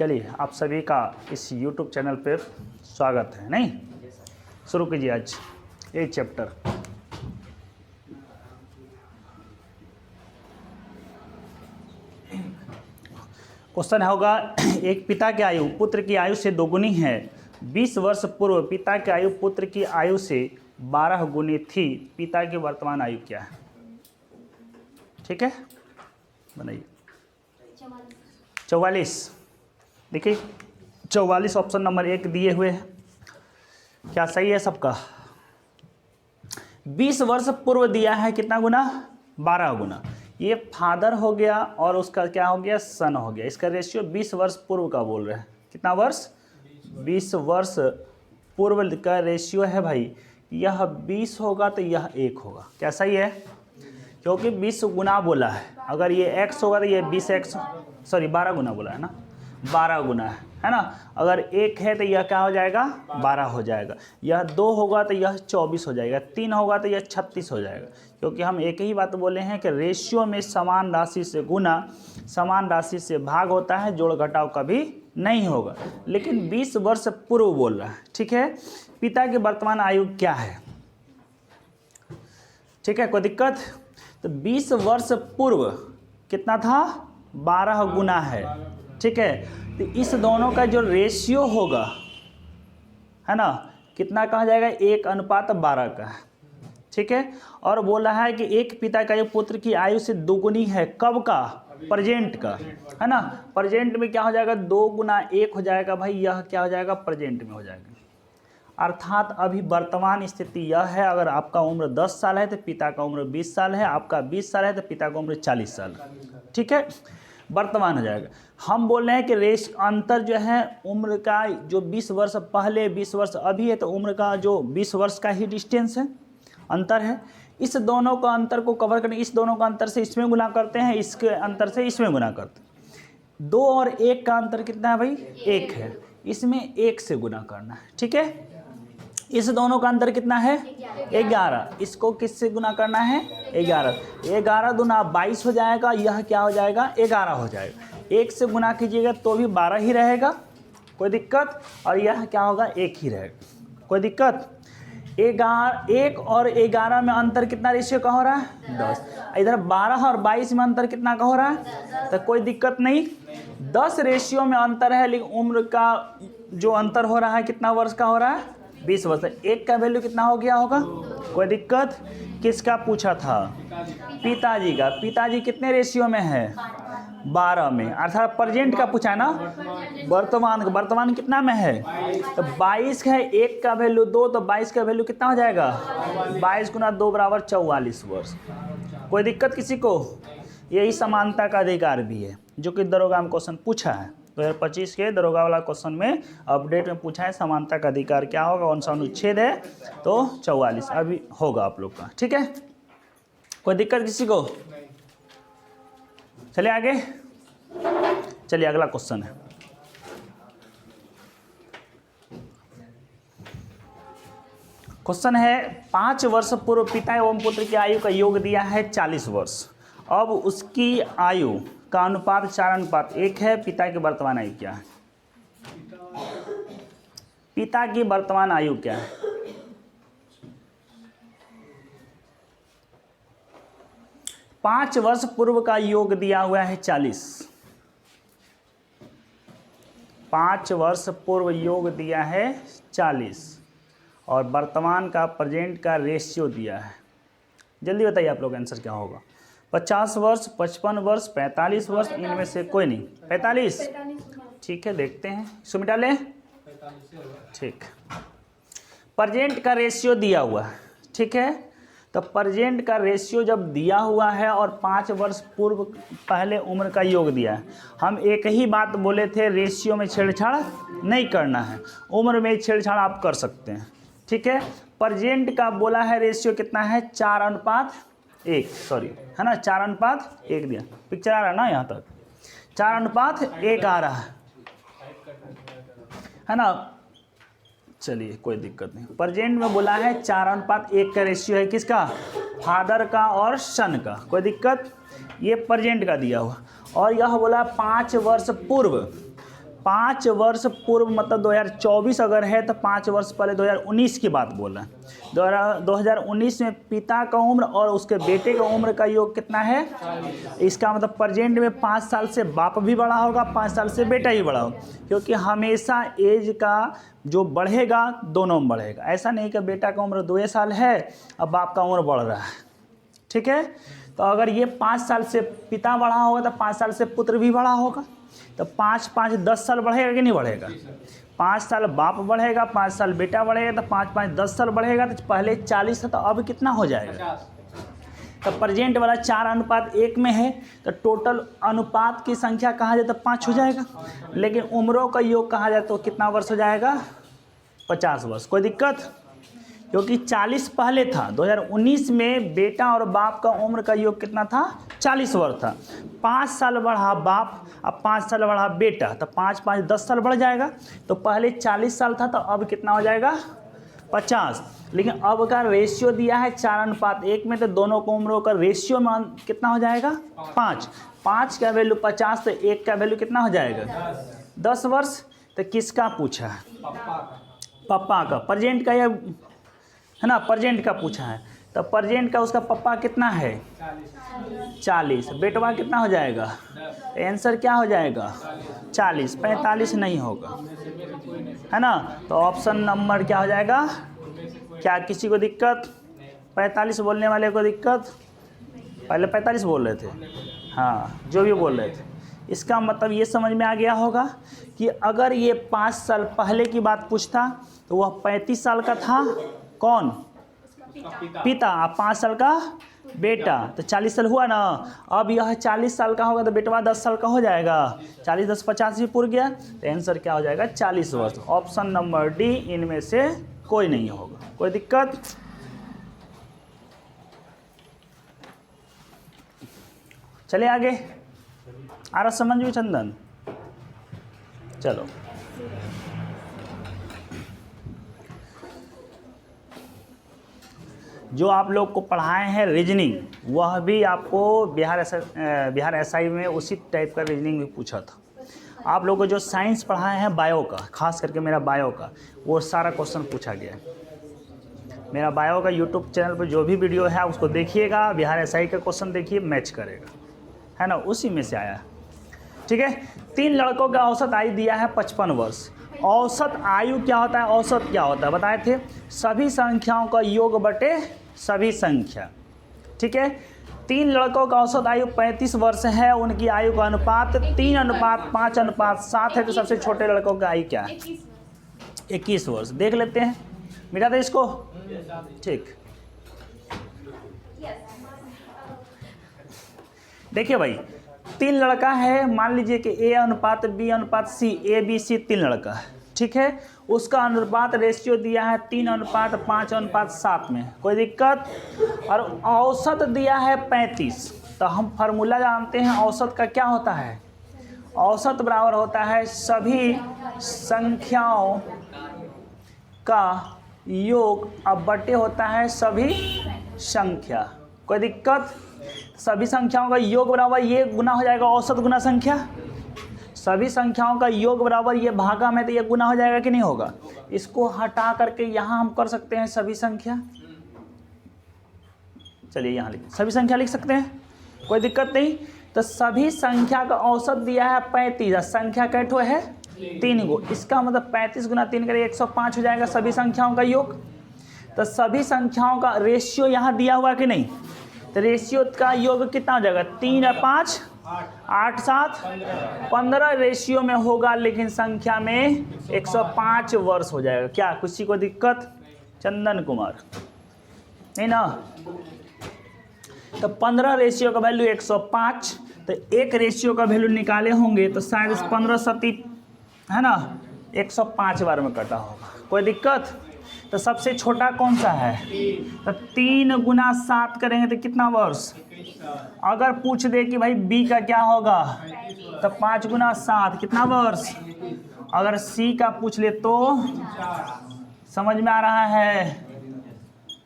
चलिए आप सभी का इस YouTube चैनल पर स्वागत है। नहीं, शुरू कीजिए आज ये चैप्टर। क्वेश्चन होगा, एक पिता की आयु पुत्र की आयु से दोगुनी है। 20 वर्ष पूर्व पिता की आयु पुत्र की आयु से 12 गुनी थी। पिता की वर्तमान आयु क्या है? ठीक है, बनाइए। 44। देखिए 44 ऑप्शन नंबर 1 दिए हुए हैं। क्या सही है सबका? 20 वर्ष पूर्व दिया है, कितना गुना? 12 गुना। ये फादर हो गया और उसका क्या हो गया? सन हो गया। इसका रेशियो 20 वर्ष पूर्व का बोल रहे हैं। कितना वर्ष? 20 वर्ष पूर्व का रेशियो है भाई। यह 20 होगा तो यह 1 होगा। क्या सही है? क्योंकि 20 गुना बोला है। अगर ये x होगा तो ये 20x, सॉरी 12 गुना बोला है ना, 12 गुना है ना। अगर 1 है तो यह क्या हो जाएगा? 12 हो जाएगा। यह 2 होगा तो यह 24 हो जाएगा। 3 होगा तो यह 36 हो जाएगा। क्योंकि हम एक ही बात बोले हैं कि रेशियो में समान राशि से गुना, समान राशि से भाग होता है, जोड़ घटाव कभी नहीं होगा। लेकिन 20 वर्ष पूर्व बोल रहा है। ठीक है, पिता की वर्तमान आयु क्या है? ठीक है, कोई दिक्कत? तो 20 वर्ष पूर्व कितना था? 12 गुना है। ठीक है, तो इस दोनों का जो रेशियो होगा है ना, कितना कहा जाएगा? 1:12 का है। ठीक है, और बोला है कि एक पिता का पुत्र की आयु से दोगुनी है। कब का? प्रेजेंट का, है ना। प्रेजेंट में क्या हो जाएगा? 2 गुना 1 हो जाएगा भाई। यह क्या हो जाएगा? प्रेजेंट में हो जाएगा। अर्थात अभी वर्तमान स्थिति यह है, अगर आपका उम्र 10 साल है तो पिता का उम्र 20 साल है, आपका 20 साल है तो पिता का उम्र 40 साल। ठीक है, वर्तमान हो जाएगा। हम बोल रहे हैं कि अंतर जो है उम्र का, जो 20 वर्ष पहले 20 वर्ष अभी है, तो उम्र का जो 20 वर्ष का ही डिस्टेंस है, अंतर है। इस दोनों का अंतर को कवर करने, इस दोनों का अंतर से इसमें गुना करते हैं, इसके अंतर से इसमें गुना करते हैं। 2 और 1 का अंतर कितना है भाई? 1 है। इसमें 1 से गुना करना है। ठीक है, इस दोनों का अंतर कितना है? 11। इसको किससे गुना करना है? 11। 11 दूना 22 हो जाएगा। यह क्या हो जाएगा? 11 हो जाएगा। 1 से गुना कीजिएगा तो भी 12 ही रहेगा, कोई दिक्कत? और यह क्या होगा? 1 ही रहेगा, कोई दिक्कत? 1 और 11 में अंतर कितना रेशियो का हो रहा है? 10। इधर 12 और 22 में अंतर कितना का हो रहा है? तो कोई दिक्कत नहीं। 10 रेशियो में अंतर है, लेकिन उम्र का जो अंतर हो रहा है कितना वर्ष का हो रहा है? 20 वर्ष। 1 का वैल्यू कितना हो गया होगा? कोई दिक्कत? किसका पूछा था? पिताजी का। पिताजी कितने रेशियो में है? 12 में। अर्थात प्रेजेंट का पूछा है ना, वर्तमान का। वर्तमान कितना में है? तो 22 है। 1 का वैल्यू 2, तो 22 का वैल्यू कितना हो जाएगा? 22 गुना 2 बराबर 44 वर्ष। कोई दिक्कत किसी को? यही समानता का अधिकार भी है, जो कि दरोगा में क्वेश्चन पूछा है। 2025 के दरोगा वाला क्वेश्चन में अपडेट में पूछा है समानता का अधिकार क्या होगा, कौन सा अनुच्छेद है? तो 44 अभी होगा आप लोग का। ठीक है, कोई दिक्कत किसी को? चलिए आगे। चलिए अगला क्वेश्चन है। क्वेश्चन है, 5 वर्ष पूर्व पिता एवं पुत्र की आयु का योग दिया है 40 वर्ष। अब उसकी आयु का अनुपात 4:1 है। पिता की वर्तमान आयु क्या है? पिता की वर्तमान आयु क्या है? पाँच वर्ष पूर्व का योग दिया हुआ है 40। 5 वर्ष पूर्व योग दिया है 40 और वर्तमान का प्रेजेंट का रेशियो दिया है। जल्दी बताइए आप लोग आंसर क्या होगा? 50 वर्ष, 55 वर्ष, 45 वर्ष, इनमें से कोई नहीं। 45? ठीक है, देखते हैं। इसको मिटा लें। ठीक, प्रेजेंट का रेशियो दिया हुआ है। ठीक है, तो प्रेजेंट का रेशियो जब दिया हुआ है और 5 वर्ष पूर्व पहले उम्र का योग दिया है, हम एक ही बात बोले थे, रेशियो में छेड़छाड़ नहीं करना है, उम्र में छेड़छाड़ आप कर सकते हैं। ठीक है, प्रेजेंट का बोला है रेशियो कितना है? 4:1, सॉरी, है ना, 4:1 दिया। पिक्चर आ रहा है ना यहाँ तक? 4:1 आ रहा है ना। चलिए कोई दिक्कत नहीं। प्रेजेंट में बोला है 4:1 का रेशियो है, किसका? फादर का और सन का। कोई दिक्कत? ये प्रेजेंट का दिया हुआ। और यह बोला 5 वर्ष पूर्व 5 वर्ष पूर्व मतलब 2024 अगर है तो 5 वर्ष पहले 2019 की बात बोल रहे हैं। 2019 में पिता का उम्र और उसके बेटे का उम्र का योग कितना है? इसका मतलब प्रेजेंट में 5 साल से बाप भी बड़ा होगा, 5 साल से बेटा भी बड़ा होगा, क्योंकि हमेशा एज का जो बढ़ेगा दोनों में बढ़ेगा। ऐसा नहीं कि बेटा का उम्र 2 साल है अब बाप का उम्र बढ़ रहा है, ठीक है। तो अगर ये 5 साल से पिता बढ़ा होगा तो 5 साल से पुत्र भी बढ़ा होगा, तो 5 5 10 साल बढ़ेगा कि नहीं बढ़ेगा? 5 साल बाप बढ़ेगा, 5 साल बेटा बढ़ेगा, तो 5 5 10 साल बढ़ेगा। तो पहले 40 था तो अब कितना हो जाएगा? तो प्रेजेंट वाला 4:1 में है, तो टोटल अनुपात की संख्या कहा जाए तो 5 हो जाएगा, लेकिन उम्रों का योग कहा जाए तो कितना वर्ष हो जाएगा? 50 वर्ष। कोई दिक्कत? क्योंकि 40 पहले था। 2019 में बेटा और बाप का उम्र का योग कितना था? 40 वर्ष था। 5 साल बढ़ा बाप, अब 5 साल बढ़ा बेटा, तो 5 5 10 साल बढ़ जाएगा। तो पहले 40 साल था तो अब कितना हो जाएगा? 50। लेकिन अब का रेशियो दिया है 4:1 में, तो दोनों को उम्रों का रेशियो में कितना हो जाएगा? 5। 5 का वैल्यू 50, तो 1 का वैल्यू कितना हो जाएगा? 10 वर्ष। तो किसका पूछा है? पापा का। प्रेजेंट का है ना, प्रेजेंट का पूछा है। तो प्रेजेंट का उसका पप्पा कितना है? 40। बेटवा कितना हो जाएगा? आंसर क्या हो जाएगा? 40। 45 नहीं होगा, है ना। तो ऑप्शन नंबर क्या हो जाएगा? क्या किसी को दिक्कत? 45 बोलने वाले को दिक्कत? पहले 45 बोल रहे थे, हाँ जो भी बोल रहे थे। इसका मतलब ये समझ में आ गया होगा कि अगर ये 5 साल पहले की बात पूछता तो वह 35 साल का था। कौन? पिता। 5 साल का बेटा, तो 40 साल हुआ ना। अब यह 40 साल का होगा तो बेटवा 10 साल का हो जाएगा। 40 10 50 भी पूर गया, तो आंसर क्या हो जाएगा? 40 वर्ष। ऑप्शन नंबर डी इनमें से कोई नहीं होगा। कोई दिक्कत? चले आगे। आ रहा समझ में चंदन? चलो जो आप लोग को पढ़ाए हैं रीजनिंग, वह भी आपको बिहार एसआई में उसी टाइप का रीजनिंग भी पूछा था। आप लोग को जो साइंस पढ़ाए हैं बायो का, खास करके मेरा बायो का, वो सारा क्वेश्चन पूछा गया है। मेरा बायो का यूट्यूब चैनल पर जो भी वीडियो है उसको देखिएगा, बिहार एसआई का क्वेश्चन देखिए, मैच करेगा, है ना, उसी में से आया है। ठीक है। 3 लड़कों का औसत आयु दिया है 55 वर्ष। औसत आयु क्या होता है? औसत क्या होता है बताए थे? सभी संख्याओं का योग बटे सभी संख्या। ठीक है। 3 लड़कों का औसत आयु 35 वर्ष है। उनकी आयु का अनुपात 3:5:7 है। तो सबसे छोटे लड़कों का आयु क्या है? 21 वर्ष। देख लेते हैं, मिटा दे इसको। ठीक, देखिए भाई, 3 लड़का है, मान लीजिए कि A:B:C, ABC 3 लड़का है, ठीक है। उसका अनुपात रेशियो दिया है 3:5:7 में। कोई दिक्कत? और औसत दिया है 35। तो हम फार्मूला जानते हैं औसत का क्या होता है? औसत बराबर होता है सभी संख्याओं का योग अब बटे होता है सभी संख्या। कोई दिक्कत? सभी संख्याओं का योग बराबर ये गुना हो जाएगा औसत गुना संख्या। सभी संख्याओं का योग बराबर ये भागा में, तो ये गुना हो जाएगा कि नहीं होगा? इसको हटा करके यहाँ हम कर सकते हैं सभी संख्या। चलिए यहाँ लिख, सभी संख्या लिख सकते हैं, कोई दिक्कत नहीं। तो सभी संख्या का औसत दिया है 35। संख्या कैठो है? 3 गो। इसका मतलब 35 गुना 3 करें 105 हो जाएगा सभी संख्याओं का योग। तो सभी संख्याओं का रेशियो यहाँ दिया हुआ कि नहीं? तो रेशियो का योग कितना हो जाएगा? 3 और 5 8 7 15 रेशियो में होगा, लेकिन संख्या में 105 वर्ष हो जाएगा। क्या किसी को दिक्कत? चंदन कुमार नहीं ना। तो 15 रेशियो का वैल्यू 105, तो 1 रेशियो का वैल्यू निकाले होंगे तो शायद 15 सती है ना 105 बार में कटा होगा। कोई दिक्कत? तो सबसे छोटा कौन सा है? तो 3 × 7 करेंगे तो कितना वर्ष? अगर पूछ दे कि भाई बी का क्या होगा, तो 5 × 7 कितना वर्ष? अगर सी का पूछ ले तो समझ में आ रहा है?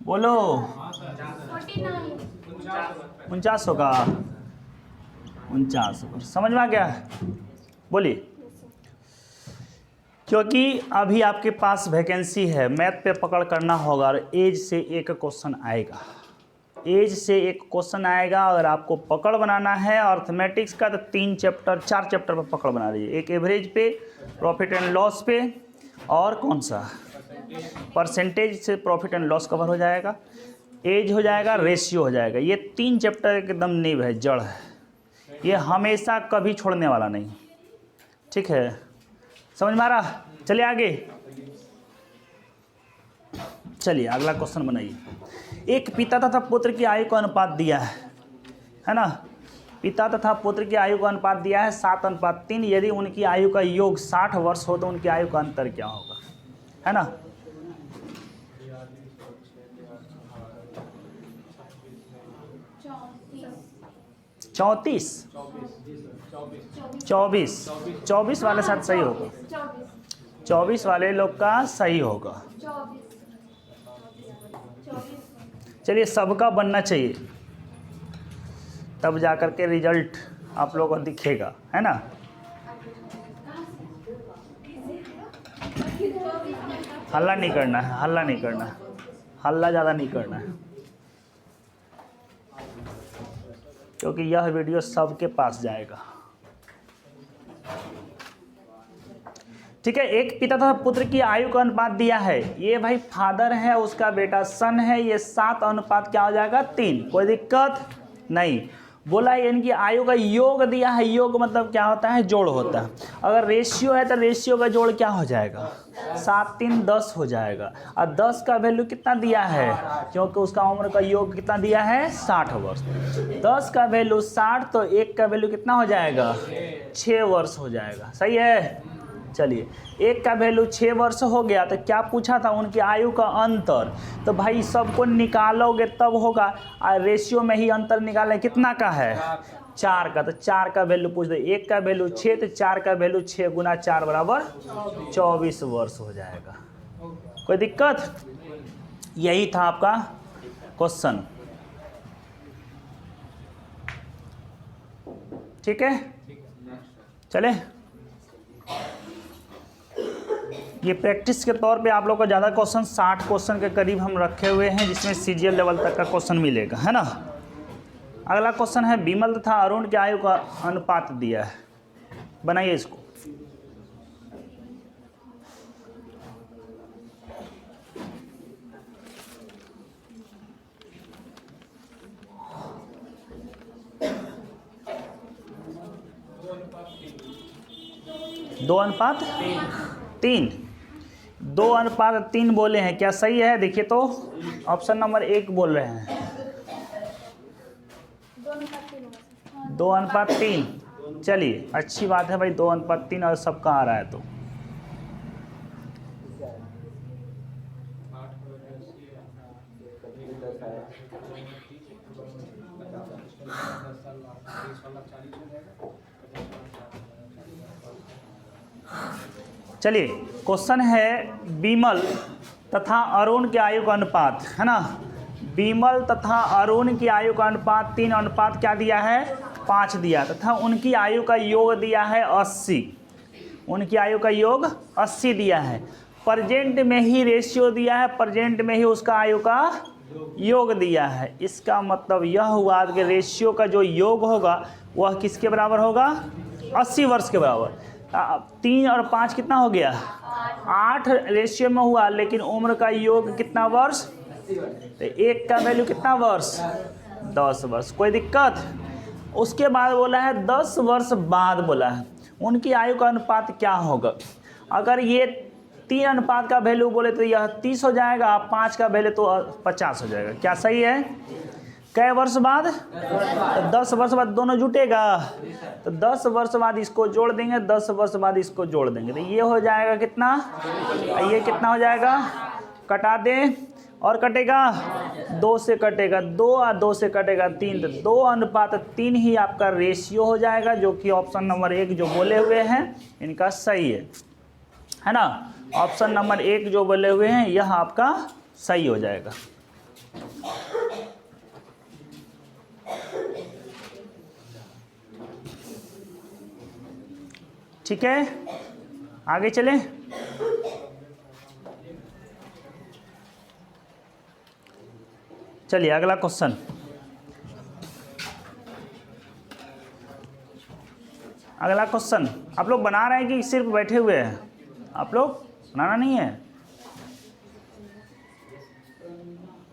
बोलो 49 होगा। 49 समझ में आ गया? बोलिए। क्योंकि अभी आपके पास वैकेंसी है, मैथ पे पकड़ करना होगा और एज से एक क्वेश्चन आएगा, एज से एक क्वेश्चन आएगा। अगर आपको पकड़ बनाना है अर्थमेटिक्स का तो 4 चैप्टर पर पकड़ बना लीजिए, एक एवरेज पे, प्रॉफिट एंड लॉस पे, और कौन सा परसेंटेज से प्रॉफिट एंड लॉस कवर हो जाएगा, एज हो जाएगा, रेशियो हो जाएगा। ये 3 चैप्टर एकदम नींव है, जड़ है, ये हमेशा कभी छोड़ने वाला नहीं। ठीक है, समझ में आ रहा? चलिए आगे, चलिए अगला क्वेश्चन बनाइए। एक पिता तथा पुत्र की आयु का अनुपात दिया है ना, पिता तथा पुत्र की आयु का अनुपात दिया है 7:3। यदि उनकी आयु का योग 60 वर्ष हो तो उनकी आयु का अंतर क्या होगा, है ना। चौंतीस 24 वाले साथ सही होगा, 24 वाले लोग का सही होगा। चलिए सबका बनना चाहिए, तब जाकर के रिजल्ट आप लोगों को दिखेगा, है ना। हल्ला नहीं करना है, हल्ला नहीं करना है, हल्ला ज़्यादा नहीं करना है, क्योंकि यह वीडियो सबके पास जाएगा। ठीक है, एक पिता तथा पुत्र की आयु का अनुपात दिया है, ये भाई फादर है, उसका बेटा सन है, ये 7 अनुपात क्या हो जाएगा 3, कोई दिक्कत नहीं। बोला है इनकी आयु का योग दिया है, योग मतलब क्या होता है, जोड़ होता है। अगर रेशियो है तो रेशियो का जोड़ क्या हो जाएगा, 7 3 10 हो जाएगा। और 10 का वैल्यू कितना दिया है, क्योंकि उसका उम्र का योग कितना दिया है 60 वर्ष। 10 का वैल्यू 60 तो 1 का वैल्यू कितना हो जाएगा 6 वर्ष हो जाएगा, सही है। चलिए 1 का वैल्यू 6 वर्ष हो गया, तो क्या पूछा था उनकी आयु का अंतर, तो भाई सबको निकालोगे तब होगा, रेशियो में ही अंतर निकालें, कितना का है 4 का, तो 4 का वैल्यू पूछ दे। 1 का वैल्यू 6 तो 4 का वैल्यू 6 गुना 4 बराबर 24 वर्ष हो जाएगा, कोई दिक्कत। यही था आपका क्वेश्चन, ठीक है। चले, ये प्रैक्टिस के तौर पे आप लोग को ज़्यादा क्वेश्चन 60 क्वेश्चन के करीब हम रखे हुए हैं, जिसमें सीजीएल लेवल तक का क्वेश्चन मिलेगा, है ना। अगला क्वेश्चन है विमल तथा अरुण के आयु का अनुपात दिया है, बनाइए इसको। दो अनुपात 3, 2:3 बोले हैं, क्या सही है? देखिए तो ऑप्शन नंबर 1 बोल रहे हैं 2:3। चलिए अच्छी बात है भाई, 2:3 और सबका आ रहा है तो चलिए क्वेश्चन है विमल तथा अरुण के आयु का अनुपात, है ना। विमल तथा अरुण की आयु का अनुपात 3 अनुपात क्या दिया है 5 दिया, तथा उनकी आयु का योग दिया है 80, उनकी आयु का योग 80 दिया है। प्रेजेंट में ही रेशियो दिया है, प्रेजेंट में ही उसका आयु का योग दिया है। इसका मतलब यह हुआ कि रेशियो का जो योग होगा वह किसके बराबर होगा 80 वर्ष के बराबर। 3 और 5 कितना हो गया 8 रेशियो में हुआ, लेकिन उम्र का योग कितना वर्ष, तो 1 का वैल्यू कितना वर्ष 10 वर्ष, कोई दिक्कत। उसके बाद बोला है 10 वर्ष बाद बोला है उनकी आयु का अनुपात क्या होगा। अगर ये 3 अनुपात का वैल्यू बोले तो यह 30 हो जाएगा, 5 का वैल्यू तो 50 हो जाएगा, क्या सही है। कै वर्ष बाद, तो 10 वर्ष बाद दोनों जुटेगा, तो 10 वर्ष बाद इसको जोड़ देंगे, 10 वर्ष बाद इसको जोड़ देंगे, तो ये हो जाएगा कितना, ये कितना हो जाएगा, कटा दें और कटेगा 2 से कटेगा 2 और 2 से कटेगा 3, तो 2:3 ही आपका रेशियो हो जाएगा, जो कि ऑप्शन नंबर 1 जो बोले हुए हैं इनका सही है ना। ऑप्शन नंबर 1 जो बोले हुए हैं यह आपका सही हो जाएगा। ठीक है, आगे चलें। चलिए अगला क्वेश्चन। अगला क्वेश्चन आप लोग बना रहे हैं कि सिर्फ बैठे हुए हैं? आप लोग बनाना नहीं है?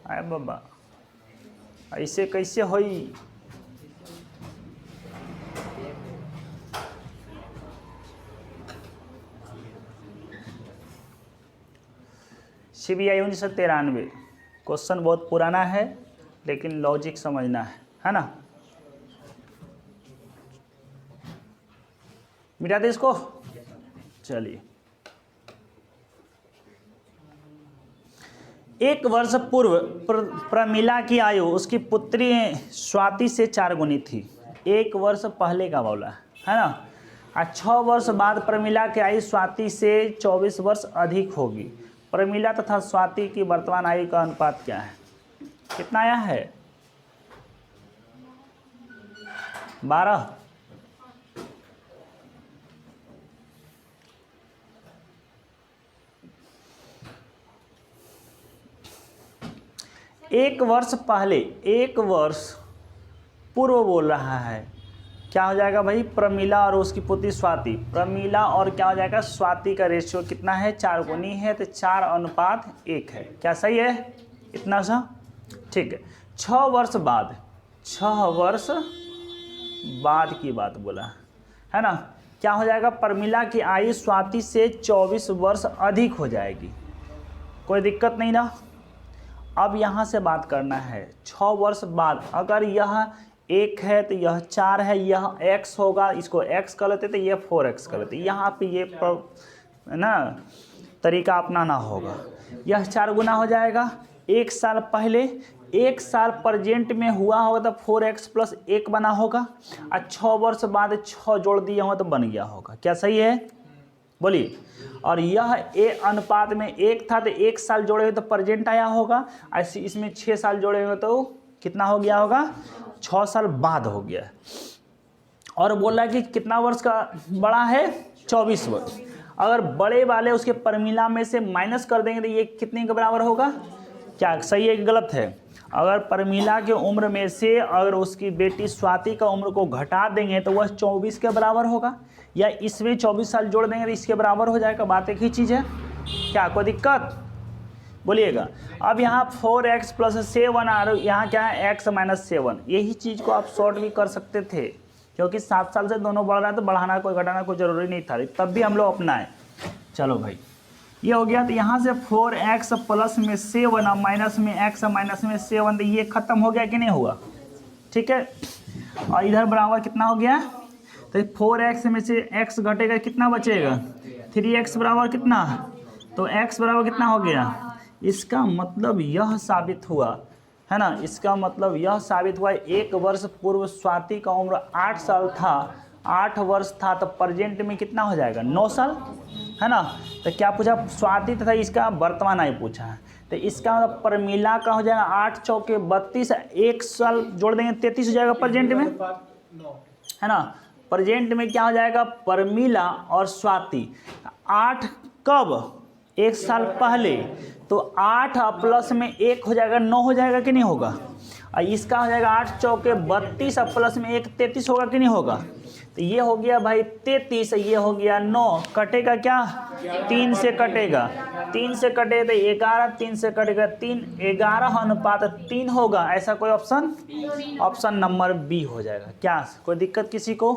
अरे बाबा ऐसे कैसे होई? CBI 1993। क्वेश्चन बहुत पुराना है लेकिन लॉजिक समझना है ना? मिटा दे इसको। चलिए, 1 वर्ष पूर्व प्रमिला की आयु उसकी पुत्री स्वाति से 4 गुनी थी। 1 वर्ष पहले का बोला है ना? और 6 वर्ष बाद प्रमिला की आयु स्वाति से 24 वर्ष अधिक होगी। प्रमिला तथा स्वाति की वर्तमान आयु का अनुपात क्या है? कितना आया है? 12। एक वर्ष पहले, 1 वर्ष पूर्व बोल रहा है। क्या हो जाएगा भाई? प्रमिला और उसकी पुत्री स्वाति। प्रमिला और क्या हो जाएगा? स्वाति का रेशियो कितना है? 4 गुनी है, तो 4:1 है। क्या सही है? इतना सा ठीक है। 6 वर्ष बाद, 6 वर्ष बाद की बात बोला है ना? क्या हो जाएगा? प्रमिला की आयु स्वाति से 24 वर्ष अधिक हो जाएगी। कोई दिक्कत नहीं ना? अब यहाँ से बात करना है 6 वर्ष बाद। अगर यह 1 है तो यह 4 है, यह x होगा, इसको x कर लेते तो ये 4x कर लेते। यहाँ पे ये ना तरीका अपनाना होगा। यह 4 गुना हो जाएगा। 1 साल पहले, 1 साल प्रेजेंट में हुआ होगा तो 4x + 1 बना होगा, और 6 वर्ष बाद 6 जोड़ दिए होंगे तो बन गया होगा। क्या सही है? बोलिए। और यह ए अनुपात में 1 था तो 1 साल जोड़े हुए तो प्रेजेंट आया होगा, ऐसे इसमें 6 साल जोड़े हुए तो कितना हो गया होगा? 6 साल बाद हो गया। और बोला कि कितना वर्ष का बड़ा है? 24 वर्ष। अगर बड़े वाले उसके प्रमिला में से माइनस कर देंगे तो ये कितने के बराबर होगा? क्या सही है कि गलत है? अगर प्रमिला के उम्र में से अगर उसकी बेटी स्वाति का उम्र को घटा देंगे तो वह 24 के बराबर होगा, या इसमें 24 साल जोड़ देंगे तो इसके बराबर हो जाएगा। बात एक ही चीज़ है। क्या कोई दिक्कत? बोलिएगा। अब यहाँ 4x + 7 और यहाँ क्या है? x - 7। यही चीज़ को आप शॉर्ट भी कर सकते थे, क्योंकि 7 साल से दोनों बढ़ रहा है तो बढ़ाना कोई घटाना कोई ज़रूरी नहीं था, तब भी हम लोग अपनाएं। चलो भाई, ये हो गया। तो यहाँ से 4x + में 7 और माइनस में x माइनस में 7, तो ये ख़त्म हो गया कि नहीं हुआ? ठीक है। और इधर बराबर कितना हो गया? तो 4x में से x घटेगा, कितना बचेगा? 3x बराबर कितना? तो x बराबर कितना हो गया? इसका मतलब यह साबित हुआ है ना? इसका मतलब यह साबित हुआ 1 वर्ष पूर्व स्वाति का उम्र 8 साल था, 8 वर्ष था, तो प्रेजेंट में कितना हो जाएगा? 9 साल है ना? तो क्या पूछा? स्वाति तथा इसका वर्तमान आयु पूछा है। तो इसका मतलब प्रमिला का हो जाएगा 8 चौके 32, 1 साल जोड़ देंगे 33 हो जाएगा प्रेजेंट में, है ना? प्रेजेंट में क्या हो जाएगा? प्रमिला और स्वाति 8 कब? 1 साल पहले। तो 8 प्लस में 1 हो जाएगा 9 हो जाएगा कि नहीं होगा? और इसका हो जाएगा 8 चौके 32 और प्लस में 1 33 होगा कि नहीं होगा? तो ये हो गया भाई 33, ये हो गया 9। कटेगा क्या? 3 से कटेगा, 3 से कटेगा तो 11, 3 से कटेगा 3, 11:3 होगा। ऐसा कोई ऑप्शन? ऑप्शन नंबर बी हो जाएगा। क्या कोई दिक्कत किसी को?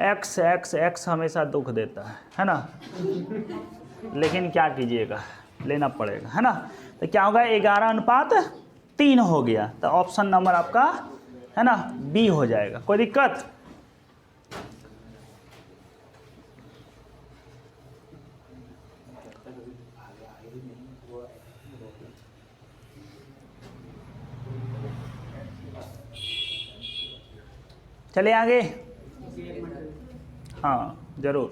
एक्स हमेशा दुख देता है ना? लेकिन क्या कीजिएगा, लेना पड़ेगा, है ना? तो क्या होगा? 11:3 हो गया। तो ऑप्शन नंबर आपका है ना बी हो जाएगा। कोई दिक्कत? चले आगे। हाँ ज़रूर।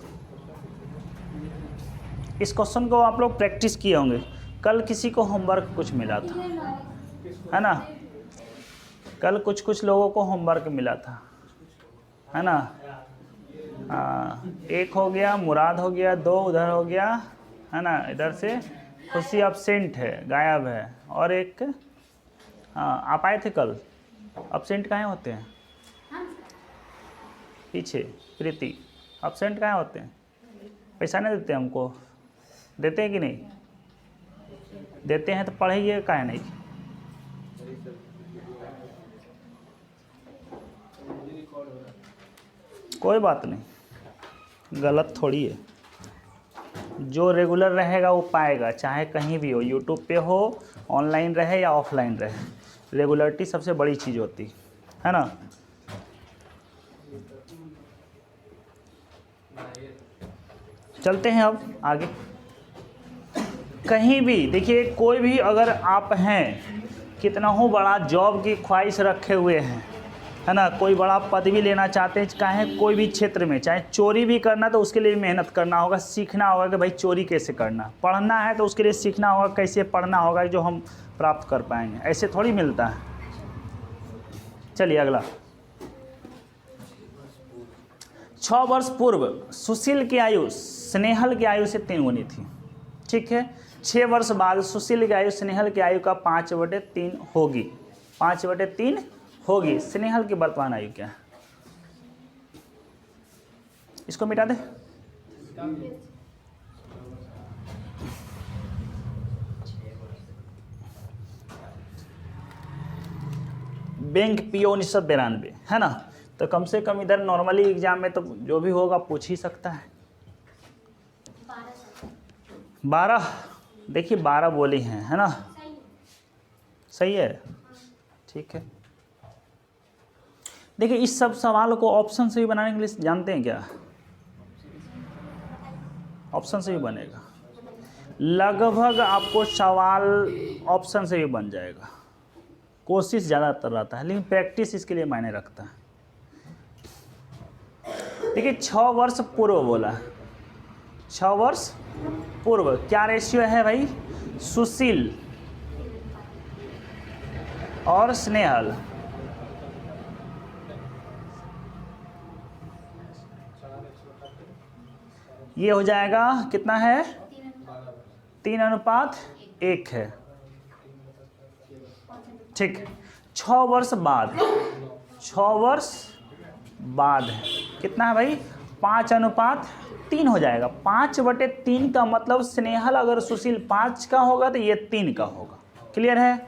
इस क्वेश्चन को आप लोग प्रैक्टिस किए होंगे। कल किसी को होमवर्क कुछ मिला था, है ना? कल कुछ लोगों को होमवर्क मिला था, है ना? हाँ, 1 हो गया, मुराद हो गया, 2 उधर हो गया, है ना, इधर से खुशी अब्सेंट है, गायब है। और एक हाँ, आप आए थे कल, अब्सेंट कहाँ होते हैं? पीछे प्रीति, अब्सेंट कहाँ होते हैं? पैसा नहीं देते हमको, देते हैं कि नहीं? देते हैं तो पढ़ाइए काहे नहीं? कोई बात नहीं, गलत थोड़ी है। जो रेगुलर रहेगा वो पाएगा, चाहे कहीं भी हो, यूट्यूब पे हो, ऑनलाइन रहे या ऑफलाइन रहे। रेगुलरिटी सबसे बड़ी चीज़ होती है ना। चलते हैं अब आगे। कहीं भी देखिए, कोई भी अगर आप हैं, कितना हो बड़ा जॉब की ख्वाहिश रखे हुए हैं, है ना, कोई बड़ा पद भी लेना चाहते हैं, चाहे कोई भी क्षेत्र में, चाहे चोरी भी करना तो उसके लिए मेहनत करना होगा, सीखना होगा कि भाई चोरी कैसे करना, पढ़ना है तो उसके लिए सीखना होगा कैसे पढ़ना होगा जो हम प्राप्त कर पाएंगे, ऐसे थोड़ी मिलता है। चलिए अगला। 6 वर्ष पूर्व सुशील की आयु स्नेहल की आयु से 3 गुनी थी। ठीक है, 6 वर्ष बाद सुशील की आयु स्नेहल की आयु का 5/3 होगी। 5/3 होगी। स्नेहल की वर्तमान आयु क्या है? इसको मिटा दे। बैंक पीओ 1992 है ना, तो कम से कम इधर नॉर्मली एग्जाम में तो जो भी होगा पूछ ही सकता है। 12 देखिए 12 बोली हैं, है ना, सही है, ठीक है। देखिए इस सब सवाल को ऑप्शन से भी बनाने के लिए जानते हैं क्या? ऑप्शन से भी बनेगा, लगभग आपको सवाल ऑप्शन से भी बन जाएगा। कोशिश ज़्यादातर रहता है, लेकिन प्रैक्टिस इसके लिए मायने रखता है। देखिए 6 वर्ष पूर्व बोला, 6 वर्ष पूर्व क्या रेशियो है भाई? सुशील और स्नेहल, ये हो जाएगा कितना है? 3:1 है। ठीक, 6 वर्ष बाद, 6 वर्ष बाद है कितना है भाई? 5:3 हो जाएगा। 5/3 का मतलब स्नेहल अगर सुशील 5 का होगा तो ये 3 का होगा। क्लियर है?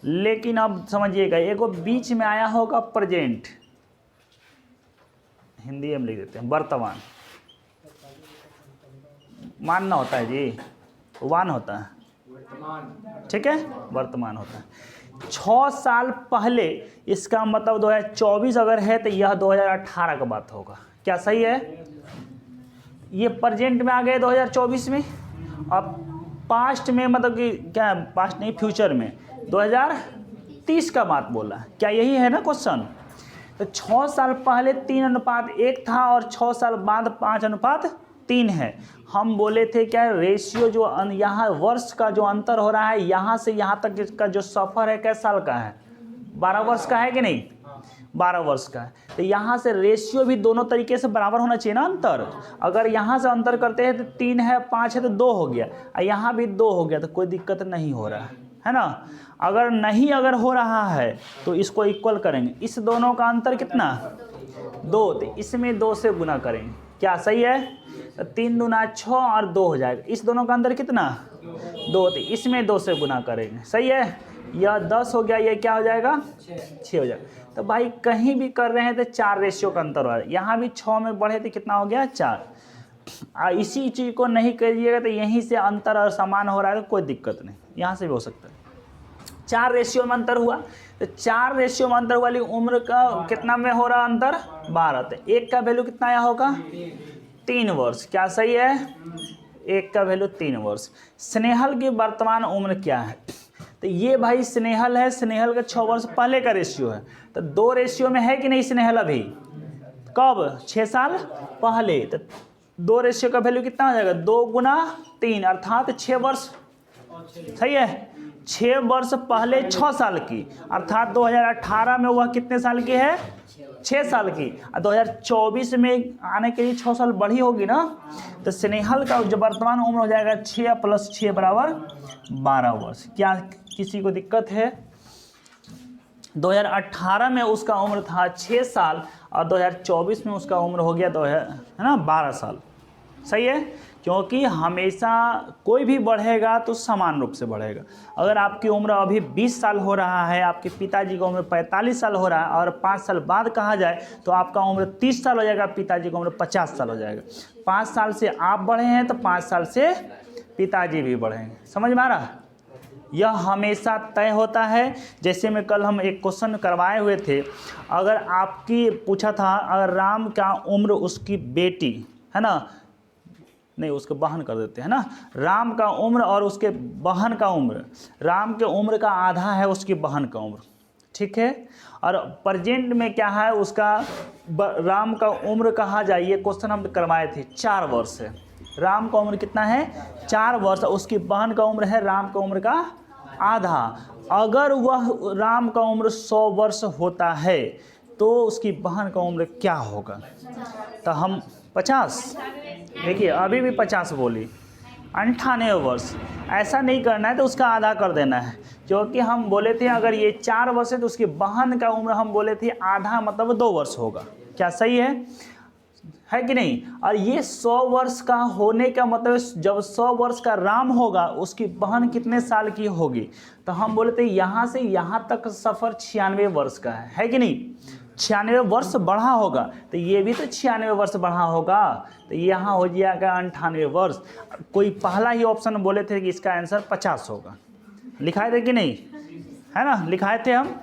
लेकिन अब समझिएगा, एक बीच में आया होगा प्रेजेंट, हिंदी में लिख देते हैं वर्तमान, मानना होता है जी, वान होता है, ठीक है, वर्तमान होता है। 6 साल पहले, इसका मतलब 2024 अगर है तो यह 2018 का बात होगा। क्या सही है? ये प्रेजेंट में आ गए 2024 में, अब पास्ट में मतलब कि क्या, पास्ट नहीं फ्यूचर में 2030 का बात बोला। क्या यही है ना क्वेश्चन? तो 6 साल पहले 3:1 था और 6 साल बाद 5:3 है। हम बोले थे क्या रेशियो जो यहाँ वर्ष का जो अंतर हो रहा है, यहाँ से यहाँ तक का जो सफ़र है कैसे साल का है? 12 वर्ष का है कि नहीं? 12 वर्ष का है। तो यहाँ से रेशियो भी दोनों तरीके से बराबर होना चाहिए ना अंतर। अगर यहाँ से अंतर करते हैं तो 3 है, 5 है तो 2 हो गया, और यहाँ भी 2 हो गया, तो कोई दिक्कत नहीं हो रहा है ना। अगर नहीं अगर हो रहा है तो इसको इक्वल करेंगे। इस दोनों का अंतर कितना? 2, तो इसमें 2 से गुना करेंगे। क्या सही है? तो 3 दूना 6 और 2 हो जाएगा। इस दोनों का अंतर कितना? 2, तो इसमें 2 से गुना करेंगे। सही है? यह 10 हो गया, ये क्या हो जाएगा? 6 हो जाएगा। तो भाई कहीं भी कर रहे हैं तो 4 रेशियो का अंतर हो रहा है। यहाँ भी 6 में बढ़े तो कितना हो गया? 4। इसी चीज़ को नहीं करिएगा तो यहीं से अंतर और समान हो रहा है तो कोई दिक्कत नहीं, यहाँ से भी हो सकता है। 4 रेशियो में अंतर हुआ, तो 4 रेशियो में अंतर हुआ, लेकिन उम्र का कितना में हो रहा अंतर? 12। तो 1 का वैल्यू कितना आया होगा? 3 वर्ष। क्या सही है? 1 का वैल्यू 3 वर्ष। स्नेहल की वर्तमान उम्र क्या है? तो ये भाई स्नेहल है, स्नेहल का 6 वर्ष पहले का रेशियो है, तो 2 रेशियो में है कि नहीं स्नेहल अभी? कब? 6 साल पहले। तो 2 रेशियो का वैल्यू कितना हो जाएगा? 2 गुना 3 अर्थात 6 वर्ष। सही है? 6 वर्ष पहले 6 साल की, अर्थात 2018 में वह कितने साल की है? 6 साल की। और 2024 में आने के लिए 6 साल बढ़ी होगी ना, तो स्नेहल का जो वर्तमान उम्र हो जाएगा 6 + 6 = 12 वर्ष। क्या किसी को दिक्कत है? 2018 में उसका उम्र था 6 साल और 2024 में उसका उम्र हो गया 12 साल। सही है, क्योंकि हमेशा कोई भी बढ़ेगा तो समान रूप से बढ़ेगा। अगर आपकी उम्र अभी 20 साल हो रहा है, आपके पिताजी का उम्र 45 साल हो रहा है और 5 साल बाद कहा जाए तो आपका उम्र 30 साल हो जाएगा, पिताजी का उम्र 50 साल हो जाएगा। 5 साल से आप बढ़े हैं तो 5 साल से पिताजी भी बढ़ेंगे। समझ में आ रहा है? यह हमेशा तय होता है। जैसे मैं कल हम एक क्वेश्चन करवाए हुए थे, अगर आपकी पूछा था अगर राम का उम्र उसकी बेटी है ना, नहीं उसके बहन कर देते हैं ना, राम का उम्र और उसके बहन का उम्र, राम के उम्र का आधा है उसकी बहन का उम्र, ठीक है। और प्रेजेंट में क्या है उसका राम का उम्र कहा जाए, ये क्वेश्चन हम करवाए थे, 4 वर्ष है। राम का उम्र कितना है? 4 वर्ष। उसकी बहन का उम्र है राम का उम्र का आधा। अगर वह राम का उम्र 100 वर्ष होता है तो उसकी बहन का उम्र क्या होगा? तो हम 50, देखिए अभी भी 50 बोली, 98 वर्ष। ऐसा नहीं करना है तो उसका आधा कर देना है, क्योंकि हम बोले थे अगर ये 4 वर्ष है तो उसकी बहन का उम्र हम बोले थे आधा, मतलब 2 वर्ष होगा। क्या सही है कि नहीं? और ये 100 वर्ष का होने का मतलब जब 100 वर्ष का राम होगा उसकी बहन कितने साल की होगी? तो हम बोले थे यहाँ से यहाँ तक सफ़र 96 वर्ष का है कि नहीं? 96 वर्ष बढ़ा होगा तो ये भी तो 96 वर्ष बढ़ा होगा, तो यहाँ हो जाएगा 98 वर्ष। कोई पहला ही ऑप्शन बोले थे कि इसका आंसर 50 होगा, लिखाए थे कि नहीं? है ना, लिखाए थे हम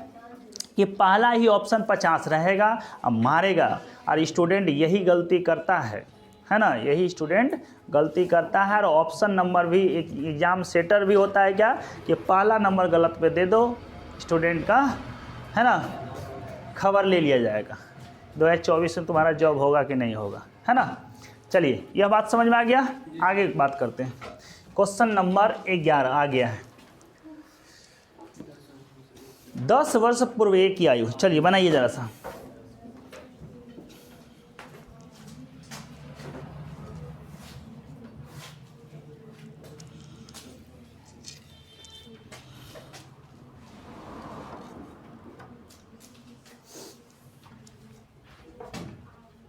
कि पहला ही ऑप्शन 50 रहेगा। अब मारेगा, और स्टूडेंट यही गलती करता है ना, यही स्टूडेंट गलती करता है। और ऑप्शन नंबर भी एक एग्ज़ाम सेटर भी होता है क्या, कि पहला नंबर गलत पे दे दो स्टूडेंट का, है ना, खबर ले लिया जाएगा। 2024 में तुम्हारा जॉब होगा कि नहीं होगा, है ना। चलिए यह बात समझ में आ गया, आगे बात करते हैं। क्वेश्चन नंबर 11 आ गया है। 10 वर्ष पूर्व एक की आयु, चलिए बनाइए जरा सा।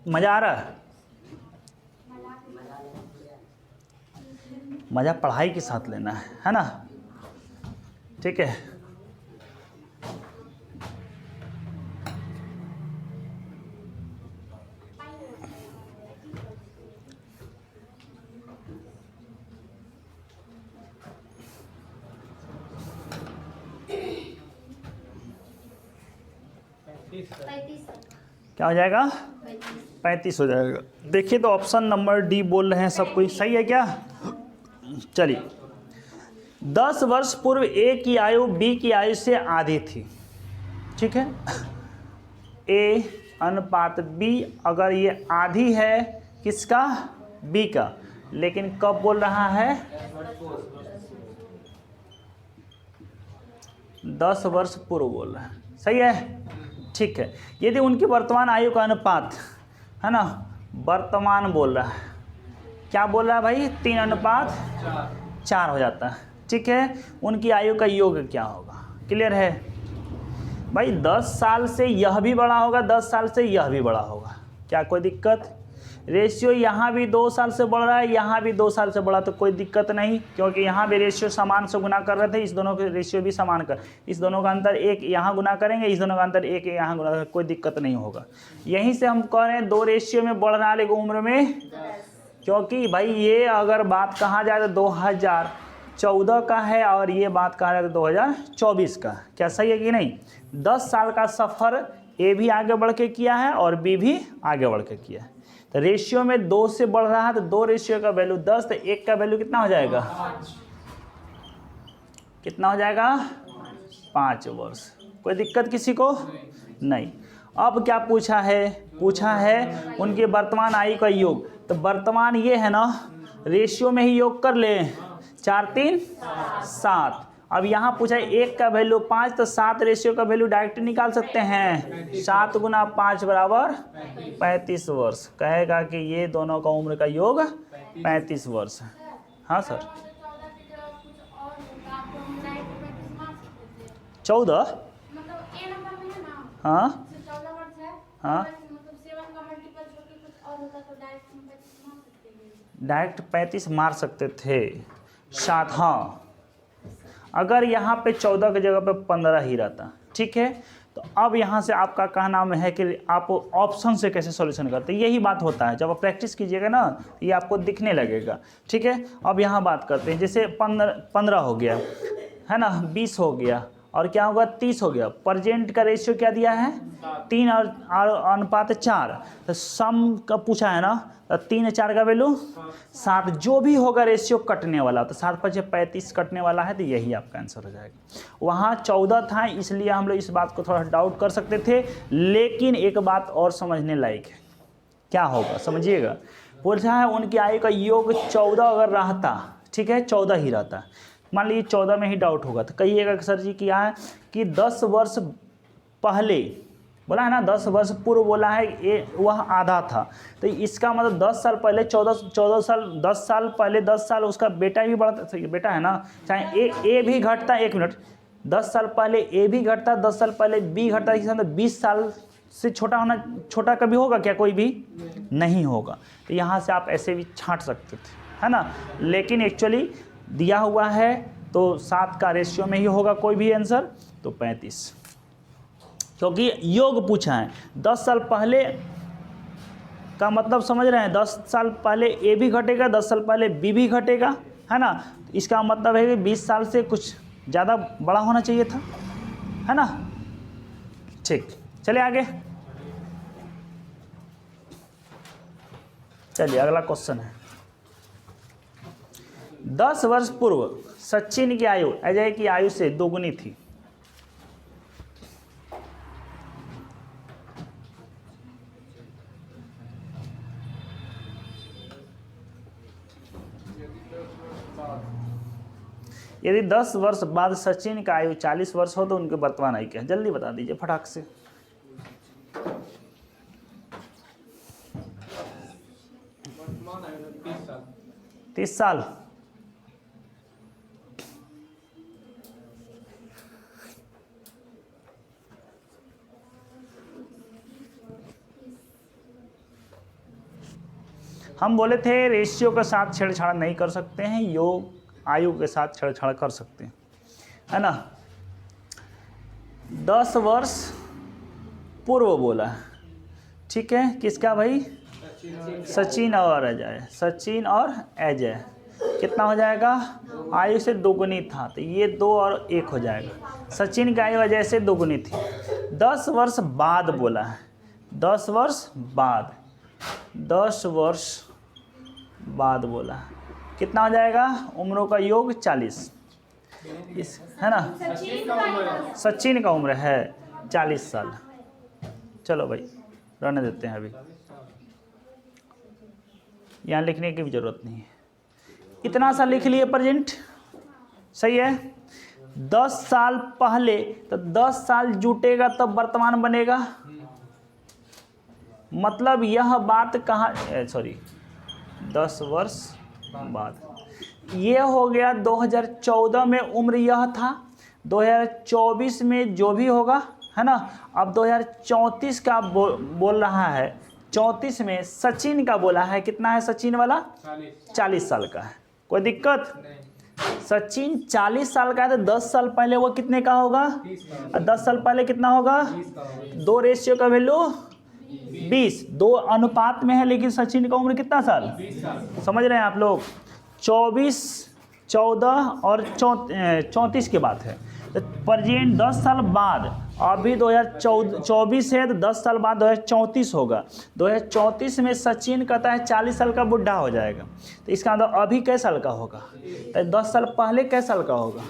मज़ा आ रहा है? मज़ा पढ़ाई के साथ लेना है ना, ठीक है। क्या हो जाएगा? 35 हो जाएगा। देखिए तो ऑप्शन नंबर डी बोल रहे हैं सब कुछ सही है क्या? चलिए, 10 वर्ष पूर्व ए की आयु बी की आयु से आधी थी, ठीक है। ए अनुपात बी, अगर ये आधी है किसका? बी का, लेकिन कब बोल रहा है? 10 वर्ष पूर्व बोल रहा है, सही है, ठीक है। यदि उनकी वर्तमान आयु का अनुपात है ना, वर्तमान बोल रहा है, क्या बोल रहा है भाई? 3:4 हो जाता है, ठीक है। उनकी आयु का योग क्या होगा? क्लियर है भाई? 10 साल से यह भी बड़ा होगा, 10 साल से यह भी बड़ा होगा, क्या कोई दिक्कत? रेशियो यहाँ भी 2 साल से बढ़ रहा है, यहाँ भी 2 साल से बढ़ा, तो कोई दिक्कत नहीं, क्योंकि यहाँ भी रेशियो समान से गुना कर रहे थे, इस दोनों के रेशियो भी समान कर, इस दोनों का अंतर 1 यहाँ गुना करेंगे, इस दोनों का अंतर 1 यहाँ गुना करेंगे, कोई दिक्कत नहीं होगा। यहीं से हम कह रहे हैं 2 रेशियो में बढ़ रहा है लेकिन उम्र में, क्योंकि भाई ये अगर बात कहा जाए तो 2014 का है और ये बात कहा जाए तो 2024 का। क्या सही है कि नहीं? 10 साल का सफ़र ए भी आगे बढ़ के किया है और बी भी आगे बढ़ के किया है, तो रेशियो में 2 से बढ़ रहा है, तो 2 रेशियो का वैल्यू 10, तो 1 का वैल्यू कितना हो जाएगा? कितना हो जाएगा? 5 वर्ष। कोई दिक्कत किसी को? नहीं। अब क्या पूछा है? पूछा है उनके वर्तमान आयु का योग, तो वर्तमान ये है ना, रेशियो में ही योग कर ले, 4 3 7, अब यहाँ पूछा है 1 का वैल्यू 5, तो 7 रेशियो का वैल्यू डायरेक्ट निकाल सकते हैं। 7 गुना 5 बराबर 35 वर्ष। कहेगा कि ये दोनों का उम्र का योग 35 वर्ष है। हाँ सर। 14 हाँ हाँ डायरेक्ट 35 मार सकते थे। 7 हाँ, अगर यहाँ पे 14 की जगह पे 15 ही रहता, ठीक है। तो अब यहाँ से आपका कहना में है कि आप ऑप्शन से कैसे सॉल्यूशन करते हैं, यही बात होता है। जब आप प्रैक्टिस कीजिएगा ना ये आपको दिखने लगेगा, ठीक है। अब यहाँ बात करते हैं, जैसे 15 हो गया है ना, 20 हो गया और क्या होगा 30 हो गया। प्रेजेंट का रेशियो क्या दिया है 3 और अनुपात 4। तो सम का पूछा है ना, तो 3 और 4 का वैल्यू 7, जो भी होगा रेशियो कटने वाला, तो 7 5 35 कटने वाला है, तो यही आपका आंसर हो जाएगा। वहाँ 14 था, इसलिए हम लोग इस बात को थोड़ा डाउट कर सकते थे। लेकिन एक बात और समझने लायक है, क्या होगा समझिएगा। पूछा है उनकी आयु का योग 14 अगर रहता, ठीक है 14 ही रहता, मान लीजिए 14 में ही डाउट होगा, तो कहिएगा सर जी क्या है कि 10 वर्ष पहले बोला है ना, 10 वर्ष पूर्व बोला है, ये वह आधा था। तो इसका मतलब 10 साल पहले 14 साल, 10 साल पहले 10 साल उसका बेटा भी बढ़ता, बेटा है ना, चाहे ए भी घटता, 1 मिनट, 10 साल पहले ए भी घटता, 10 साल पहले बी घटता, इसका मतलब 20 साल से छोटा होना, छोटा कभी होगा क्या, कोई भी नहीं होगा। तो यहाँ से आप ऐसे भी छांट सकते थे, है ना। लेकिन एक्चुअली दिया हुआ है तो 7 का रेशियो में ही होगा कोई भी आंसर, तो 35, क्योंकि योग पूछा है। 10 साल पहले का मतलब समझ रहे हैं, 10 साल पहले ए भी घटेगा, 10 साल पहले बी भी घटेगा, है ना। इसका मतलब है कि 20 साल से कुछ ज़्यादा बड़ा होना चाहिए था, है ना। ठीक, चलिए आगे, चलिए अगला क्वेश्चन है। 10 वर्ष पूर्व सचिन की आयु अजय की आयु से दोगुनी थी। यदि 10 वर्ष बाद सचिन का आयु 40 वर्ष हो तो उनके वर्तमान आयु क्या है, जल्दी बता दीजिए फटाक से। वर्तमान आयु 30 साल। 30 साल। हम बोले थे रेशियो के साथ छेड़छाड़ नहीं कर सकते हैं, योग आयु के साथ छेड़छाड़ कर सकते हैं, है ना। 10 वर्ष पूर्व बोला, ठीक है, किसका भाई, सचिन और अजय, सचिन और अजय कितना हो जाएगा, आयु से दोगुनी था, तो ये 2 और 1 हो जाएगा। सचिन की आयु अजय से दोगुनी थी। 10 वर्ष बाद बोला है, 10 वर्ष बाद, 10 वर्ष बाद बोला, कितना हो जाएगा, उम्रों का योग 40, इस है ना। सचिन का उम्र है 40 साल। चलो भाई रहने देते हैं, अभी यहाँ लिखने की भी ज़रूरत नहीं है, इतना सा लिख लिए प्रेजेंट, सही है। 10 साल पहले, तो 10 साल जुटेगा तब वर्तमान बनेगा, मतलब यह बात कहाँ, सॉरी 10 वर्ष बाद, ये हो गया 2014 में उम्र यह था, 2024 में जो भी होगा, है ना। अब 2034 का बोल रहा है, 34 में सचिन का बोला है, कितना है सचिन वाला, 40 साल का है, कोई दिक्कत नहीं। सचिन 40 साल का है, तो 10 साल पहले वो कितने का होगा, 10 साल पहले कितना होगा, 2 रेशियो का वैल्यू 20, 2 अनुपात में है, लेकिन सचिन का उम्र कितना साल, 20 साल। समझ रहे हैं आप लोग। 24, 14 और 34 की बात है, तो प्रेजेंट 10 साल बाद, अभी 2024 है, तो 10 साल बाद 2034 होगा। 2034 में सचिन कहता है 40 साल का बुढ़ा हो जाएगा, तो इसका मतलब अभी कै साल का होगा, तो 10 साल पहले कै साल का होगा।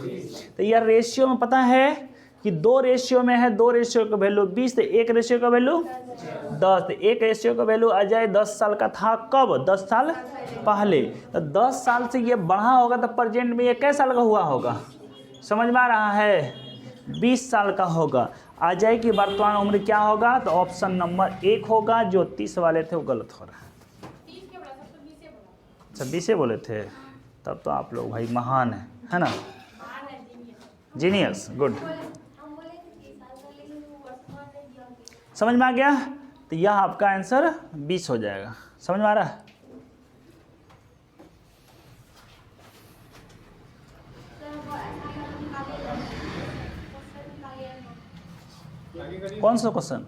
तो यह रेशियो में पता है कि 2 रेशियो में है, 2 रेशियो का वैल्यू 20, तो 1 रेशियो का वैल्यू 10, तो 1 रेशियो का वैल्यू अजय 10 साल का था, कब, 10 साल पहले। तो 10 साल से ये बढ़ा होगा, तो प्रेजेंट में ये कै साल का हुआ होगा, समझ में आ रहा है? 20 साल का होगा। अजय की वर्तमान उम्र क्या होगा? तो ऑप्शन नंबर 1 होगा, जो 30 वाले थे वो गलत हो रहा है। 26 बोले थे? तब तो आप लोग भाई महान है ना? Genius, good. समझ में आ गया? तो यह आपका आंसर 20 हो जाएगा। समझ में आ रहा है? कौन सा क्वेश्चन?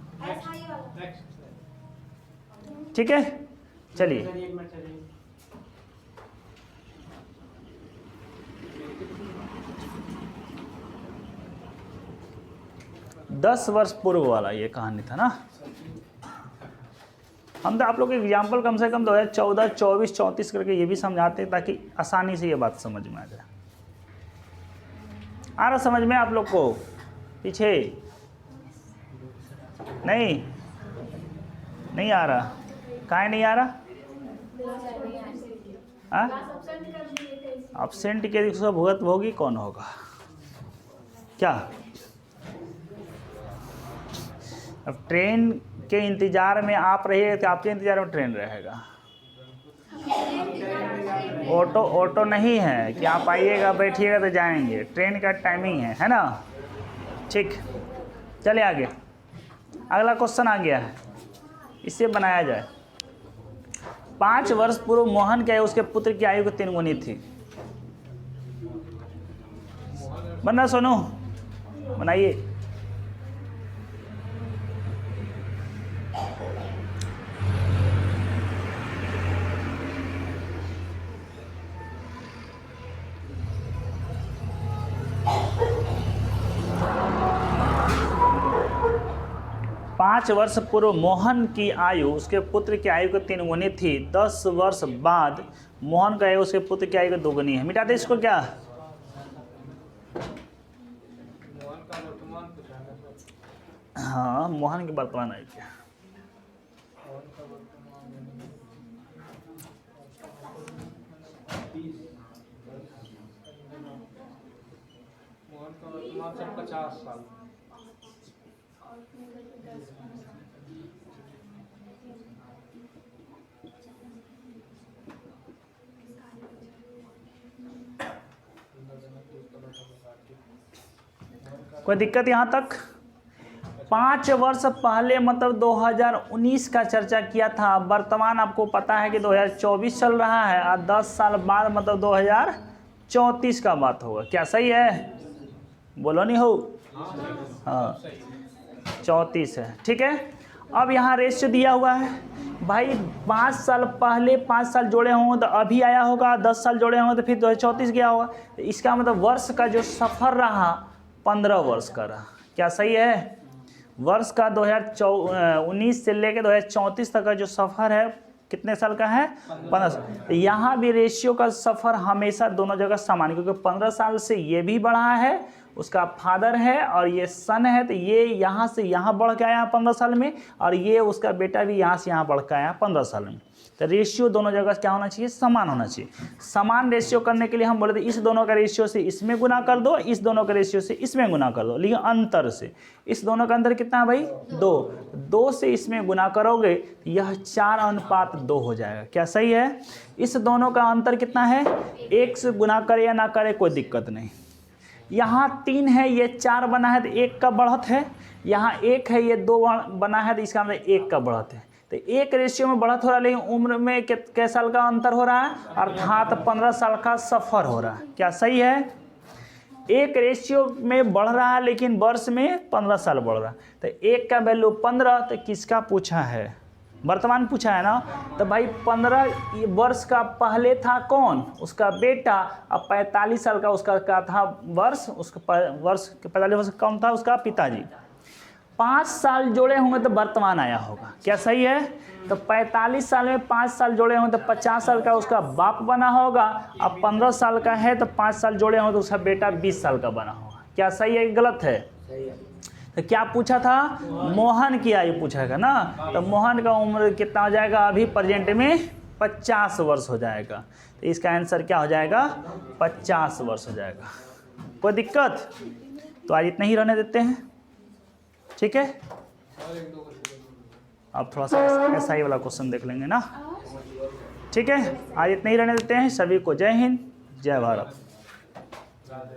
ठीक है, चलिए। 10 वर्ष पूर्व वाला ये कहानी था ना। हम तो आप लोग एग्जाम्पल कम से कम 2014, 24, 34 करके ये भी समझाते हैं ताकि आसानी से ये बात समझ में आ जाए। आ रहा समझ में आप लोग को? पीछे नहीं आ रहा? काहे नहीं आ रहा? एब्सेंट के भुगत भोगी कौन होगा क्या? अब ट्रेन के इंतज़ार में आप रहिए तो आपके इंतज़ार में ट्रेन रहेगा। ऑटो नहीं है कि आप आइएगा बैठिएगा तो जाएंगे। ट्रेन का टाइमिंग है ना? ठीक, चलिए आगे। अगला क्वेश्चन आ गया है, इसे बनाया जाए। 5 वर्ष पूर्व मोहन के उसके पुत्र की आयु को 3 गुनी थी। बनना सोनू, बनाइए। पाँच वर्ष पूर्व मोहन की आयु उसके पुत्र की आयु को 3 गुनी थी। 10 वर्ष बाद मोहन का आयु उसके पुत्र की आयु को 2 गुनी है। मिटा दे इसको क्या? मोहन का वर्तमान पूछा है सर। हाँ, मोहन की वर्तमान आयु क्या? मोहन का वर्तमान सर 50 साल। कोई दिक्कत यहाँ तक? 5 वर्ष पहले मतलब 2019 का चर्चा किया था। वर्तमान आपको पता है कि 2024 चल रहा है और 10 साल बाद मतलब 2034 का बात होगा। क्या सही है? बोलो नहीं हो? हाँ, 34 है। ठीक है, अब यहाँ रेशियो दिया हुआ है भाई। 5 साल पहले 5 साल जोड़े होंगे तो अभी आया होगा, 10 साल जोड़े होंगे तो फिर 2034 गया होगा। तो इसका मतलब वर्ष का जो सफ़र रहा 15 वर्ष का रहा। क्या सही है? वर्ष का 2019 से लेकर 2034 तक का जो सफ़र है कितने साल का है? 15 साल। तो यहाँ भी रेशियो का सफ़र हमेशा दोनों जगह समान, क्योंकि 15 साल से ये भी बढ़ा है, उसका फादर है और ये सन है, तो ये यहाँ से यहाँ बढ़ के आया 15 साल में, और ये उसका बेटा भी यहाँ से यहाँ बढ़ के आया 15 साल में। तो रेशियो दोनों जगह क्या होना चाहिए? समान होना चाहिए। समान रेशियो करने के लिए हम बोले थे इस दोनों का रेशियो से इसमें गुना कर दो, इस दोनों का रेशियो से इसमें गुना कर दो, लेकिन अंतर से। इस दोनों का अंतर कितना है भाई? 2 से इसमें गुना करोगे यह 4:2 हो जाएगा। क्या सही है? इस दोनों का अंतर कितना है? 1 से गुना करे या ना करे कोई दिक्कत नहीं। यहाँ 3 है, ये 4 बना है तो 1 का बढ़त है। यहाँ 1 है, ये 2 बना है तो इसका मतलब 1 का बढ़त है। तो 1 रेशियो में बढ़त हो रहा है, लेकिन उम्र में कितने साल का अंतर हो रहा है? अर्थात 15 साल का सफ़र हो रहा है। क्या सही है? 1 रेशियो में बढ़ रहा है लेकिन वर्ष में 15 साल बढ़ रहा है। तो 1 का वैल्यू 15, तो किसका पूछा है? वर्तमान पूछा है ना। तो भाई 15 वर्ष का पहले था कौन? उसका बेटा। अब 45 साल का उसका क्या था वर्ष? उसका वर्ष 45 वर्ष कौन था? उसका पिताजी। 5 साल जोड़े होंगे तो वर्तमान आया होगा। क्या सही है? तो 45 साल में 5 साल जोड़े होंगे तो 50 साल का उसका बाप बना होगा। अब 15 साल का है तो 5 साल जोड़े होंगे तो उसका बेटा 20 साल का बना होगा। क्या सही है कि गलत है? सही है। तो क्या पूछा था? मोहन की आयु पूछेगा ना। तो मोहन का उम्र कितना हो जाएगा? अभी प्रेजेंट में 50 वर्ष हो जाएगा। तो इसका आंसर क्या हो जाएगा? 50 वर्ष हो जाएगा। कोई दिक्कत? तो आज इतना ही रहने देते हैं, ठीक है। और एक दो क्वेश्चन अब थोड़ा सा SI वाला क्वेश्चन देख लेंगे ना, ठीक है। आज इतना ही रहने देते हैं। सभी को जय हिंद, जय भारत। राधे